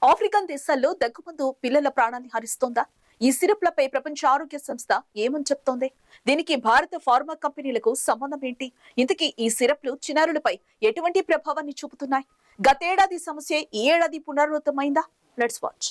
African దేశాల్లో దగ్గుమందు పిల్లల ప్రాణాన్ని హరిస్తోందా? ఈ సిరప్లపై ప్రపంచ ఆరోగ్య సంస్థ ఏమని చెప్తోంది? దీనికి భారత ఫార్మా కంపెనీలకు సంబంధం ఏంటి? ఇంతకీ ఈ సిరప్లు చిన్నారులపై ఎటువంటి ప్రభావాన్ని చూపుతున్నాయి? గతేడాది సమస్య ఈ ఏడాది పునరావృతమైందా? Let's watch.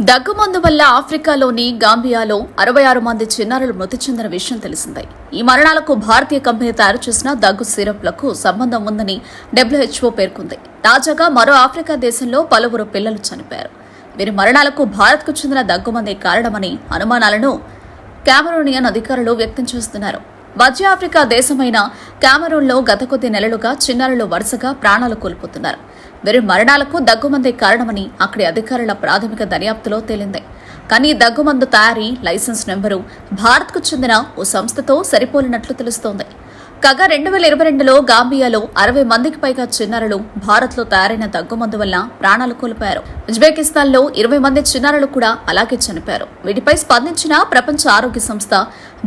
దగ్గుమందు వల్ల ఆఫ్రికాలోని గాంబియాలో 66 మంది చిన్నారులు మృతి చెందిన విషయం తెలిసిందే. ఈ మరణాలకు భారతీయ కంపెనీ తయారు చేసిన దగ్గు సిరప్లకు సంబంధం ఉందని WHO పేర్కొంది. తాజాగా మరో ఆఫ్రికా దేశంలో పలువురు పిల్లలు చనిపోయారు. వీరి మరణాలకు భారత్కు చెందిన దగ్గుమందే కారణమని అనుమానాలను కామెరూనియన్ అధికారులు వ్యక్తం చేస్తున్నారు. మధ్య ఆఫ్రికా దేశమైన కామెరూన్లో గత కొద్ది నెలలుగా చిన్నారులు వరుసగా ప్రాణాలు కోల్పోతున్నారు. వీరి మరణాలకు దగ్గుమందే కారణమని అక్కడి అధికారుల ప్రాథమిక దర్యాప్తులో తేలింది. కానీ దగ్గుమందు తయారీ లైసెన్స్ నెంబరు భారత్కు చెందిన ఓ సంస్థతో సరిపోలినట్లు తెలుస్తోంది. కాగా 2022లో గాంబియాలో 60 మందికి పైగా చిన్నారులు భారత్లో తయారైన దగ్గుమందు వల్ల ప్రాణాలు కోల్పోయారు. ఉజ్బెకిస్తాన్లో 20 మంది చిన్నారులు కూడా అలాగే చనిపోయారు. వీటిపై స్పందించిన ప్రపంచ ఆరోగ్య సంస్థ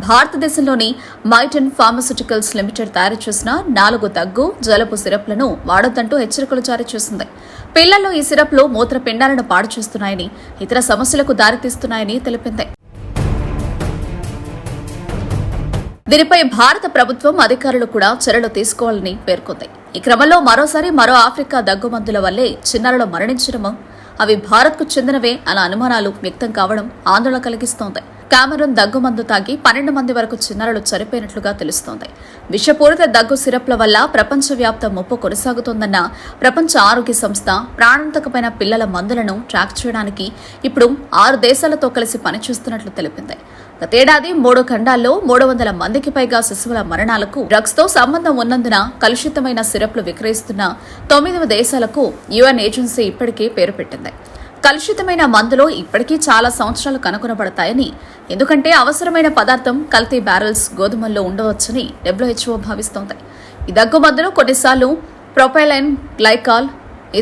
భారతదేశంలోని మైటన్ ఫార్మాస్యూటికల్స్ లిమిటెడ్ తయారు చేసిన 4 దగ్గు జలుబు సిరప్లను వాడొద్దంటూ హెచ్చరికలు జారీ చేసింది. పిల్లల్లో ఈ సిరప్లు మూత్రపిండాలను పాడు చేస్తున్నాయని, ఇతర సమస్యలకు దారితీస్తున్నాయని తెలిపింది. దీనిపై భారత ప్రభుత్వం అధికారులు కూడా చర్యలు తీసుకోవాలని పేర్కొంది. ఈ క్రమంలో మరో ఆఫ్రికా దగ్గుమందుల వల్లే చిన్నారులు మరణించడం, అవి భారత్కు చెందినవే అన్న అనుమానాలు వ్యక్తం కావడం ఆందోళన కలిగిస్తోంది. కామెరూన్ దగ్గుమందు తాగి 12 మంది వరకు చిన్నారులు చనిపోయినట్లుగా తెలుస్తోంది. విషపూరిత దగ్గు సిరప్ల వల్ల ప్రపంచవ్యాప్త ముప్పు కొనసాగుతోందన్న ప్రపంచ ఆరోగ్య సంస్థ ప్రాణాంతకమైన పిల్లల మందులను ట్రాక్ చేయడానికి ఇప్పుడు 6 దేశాలతో కలిసి పనిచేస్తున్నట్లు తెలిపింది. గతేడాది 3 ఖండాల్లో 300 మందికి పైగా శిశువుల మరణాలకు డ్రగ్స్ తో సంబంధం ఉన్నందున కలుషితమైన సిరప్లు విక్రయిస్తున్న 9 దేశాలకు UN ఏజెన్సీ ఇప్పటికే పేరు పెట్టింది. కలుషితమైన మందులో ఇప్పటికీ చాలా సంవత్సరాలు కనుగొనబడతాయని, ఎందుకంటే అవసరమైన పదార్థం కల్తీ బ్యారెల్స్ గోధుమల్లో ఉండవచ్చని WHO భావిస్తోంది. ఈ దగ్గు మందులు కొన్నిసార్లు ప్రొపైలైన్ గ్లైకాల్,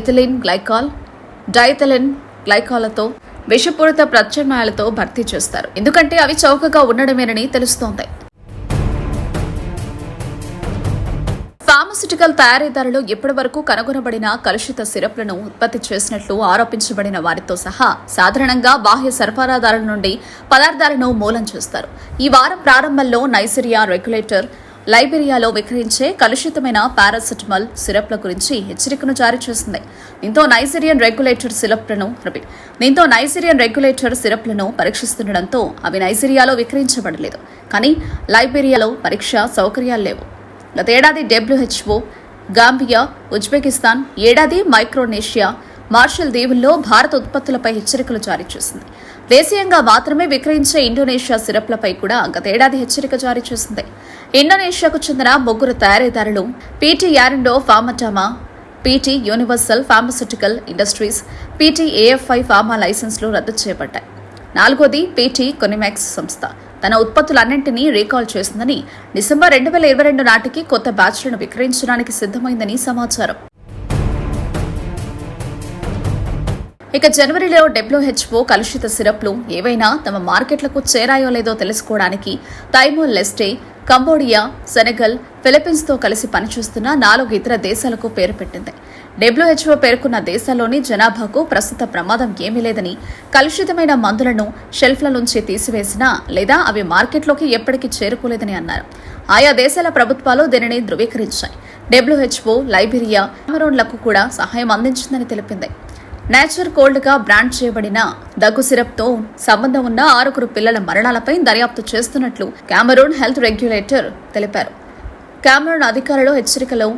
ఇథిలిన్ గ్లైకాల్, డైథిలిన్ గ్లైకాలతో విషపూరిత ప్రత్యామ్నాయాలతో భర్తీ చేస్తారు, ఎందుకంటే అవి చౌకగా ఉండడమేనని తెలుస్తోంది. ఫార్మాస్యూటికల్ తయారీదారులు ఇప్పటి వరకు కనుగొనబడిన కలుషిత సిరప్లను ఉత్పత్తి చేసినట్లు ఆరోపించబడిన వారితో సహా సాధారణంగా బాహ్య సరఫరాదారుల నుండి పదార్థాలను మూలం చేస్తారు. ఈ వారం ప్రారంభంలో నైజీరియా రెగ్యులేటర్ లైబీరియాలో విక్రయించే కలుషితమైన పారాసెటమాల్ సిరప్ల గురించి హెచ్చరికను జారీ చేసింది. దీంతో నైజీరియన్ రెగ్యులేటర్ సిరప్లను పరీక్షిస్తుండటంతో అవి నైజీరియాలో విక్రయించబడలేదు. కానీ లైబీరియాలో పరీక్ష సౌకర్యాలు లేవు. గతేడాది WHO, గాంబియా, ఉజ్బెకిస్తాన్, ఏడాది మైక్రోనేషియా, మార్షల్ దీవుల్లో భారత ఉత్పత్తులపై హెచ్చరికలు జారీ చేసింది. దేశీయంగా మాత్రమే విక్రయించే ఇండోనేషియా సిరప్లపై కూడా గతేడాది హెచ్చరిక జారీ చేసింది. ఇండోనేషియాకు చెందిన 3 తయారీదారులు PT యారెండో ఫార్మటామా, PT universal pharmaceutical industries, PT AFI pharma లైసెన్స్లు రద్దు చేయబడ్డాయి. 4ది PT కొనిమెక్స్ సంస్థ తన ఉత్పత్తులన్నింటినీ రీకాల్ చేసిందని, డిసెంబర్ 2022 నాటికి కొత్త బ్యాచ్లను విక్రయించడానికి సిద్ధమైందని సమాచారం. ఇక జనవరిలో WHO కలుషిత సిరప్లు ఏవైనా తమ మార్కెట్లకు చేరాయో లేదో తెలుసుకోవడానికి తైమూర్ లెస్టే, కంబోడియా, సెనెగల్, ఫిలిప్పీన్స్తో కలిసి పనిచేస్తున్న 4 ఇతర దేశాలకు పేరు పెట్టింది. WHO పేర్కొన్న దేశాల్లోని జనాభాకు ప్రస్తుత ప్రమాదం ఏమీ లేదని, కలుషితమైన మందులను షెల్ఫ్ల నుంచి తీసివేసినా లేదా అవి మార్కెట్లోకి ఎప్పటికీ చేరుకోలేదని అన్నారు. ఆయా దేశాల ప్రభుత్వాలు దీనిని ధృవీకరించాయి. WHO లైబీరియా, కామెరూన్లకు కూడా సహాయం అందించిందని తెలిపింది. నేచర్ కోల్డ్ గా బ్రాండ్ చేయబడిన దగ్గు సిరప్ తో సంబంధం ఉన్న 6 పిల్లల మరణాలపై దర్యాప్తు చేస్తున్నట్లు కామెరూన్ హెల్త్ రెగ్యులేటర్ తెలిపారు. కామెరూన్ అధికారులు హెచ్చరికలో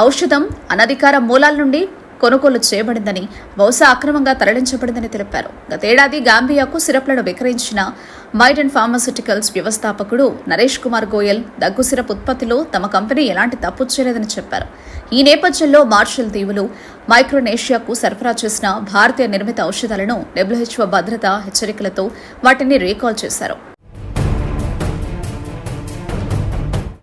ఔషధం అనధికార మూలాల నుండి కొనుగోలు చేయబడిందని, బహుశా అక్రమంగా తరలించబడిందని తెలిపారు. గతేడాది గాంబియాకు సిరప్లను విక్రయించిన మైటన్ ఫార్మాస్యూటికల్స్ వ్యవస్థాపకుడు నరేష్ కుమార్ గోయల్ దగ్గు సిరప్ ఉత్పత్తిలో తమ కంపెనీ ఎలాంటి తప్పు చేయలేదని చెప్పారు. ఈ నేపథ్యంలో మార్షల్ దీవులు, మైక్రోనేషియాకు సరఫరా చేసిన భారతీయ నిర్మిత ఔషధాలను WHO భద్రతా హెచ్చరికలతో వాటిని రీకాల్ చేశారు.